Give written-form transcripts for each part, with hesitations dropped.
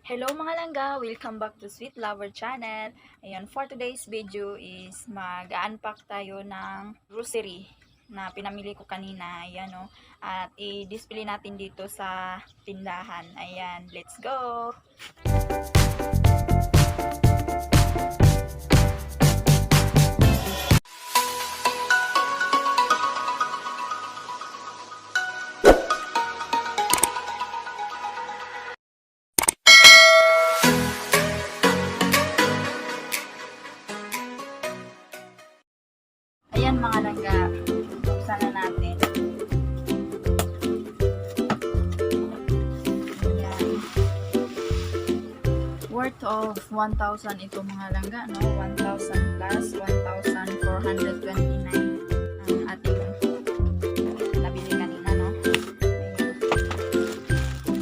Hello mga langga! Welcome back to Sweet Lover Channel. Ayan, for today's video is mag-unpack tayo ng grocery na pinamili ko kanina. Ayan o. At i-display natin dito sa tindahan. Ayan, let's go! Ayan mga langga, buksan na natin. Ayan. Worth of 1,000 ito mga langga, no? 1,000 plus 1,429 ang ating nabili kanina, no? Ayan.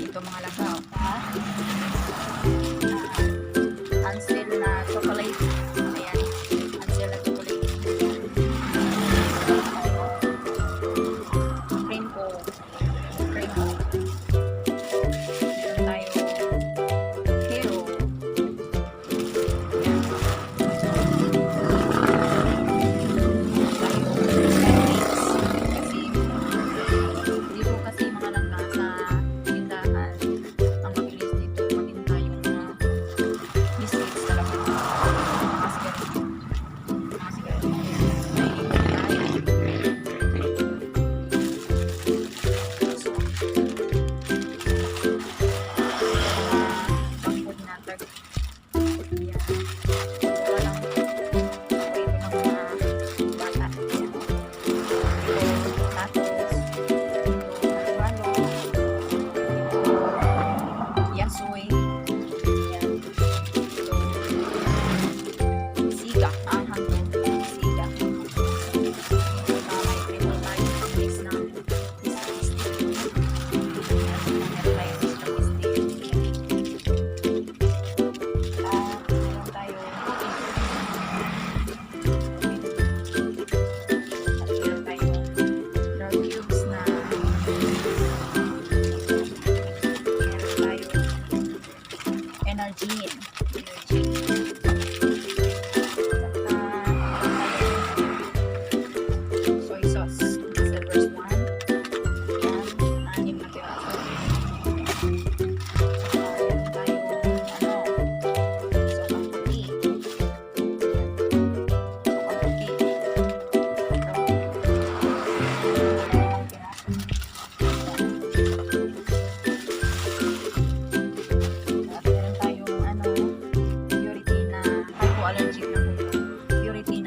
Ito mga langga, Ansel na chocolate. Ayan. Ansel na chocolate.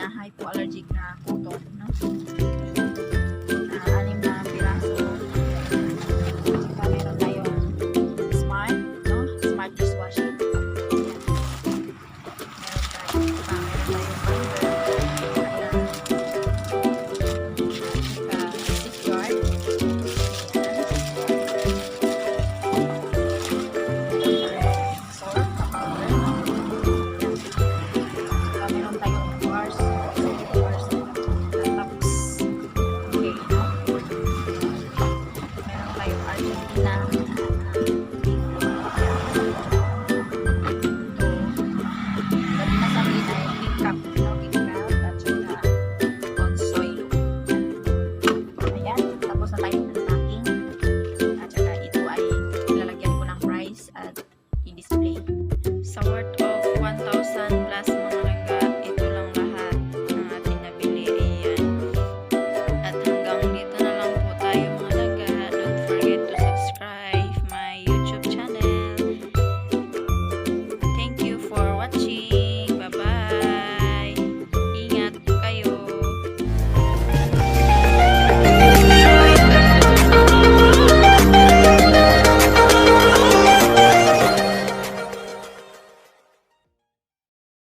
Hypoallergic na cotton, no? Anim na piraso. Saka meron tayong smart, no? Smart dishwashing. Meron tayong safeguard. Sa worth of 1,000 plus mga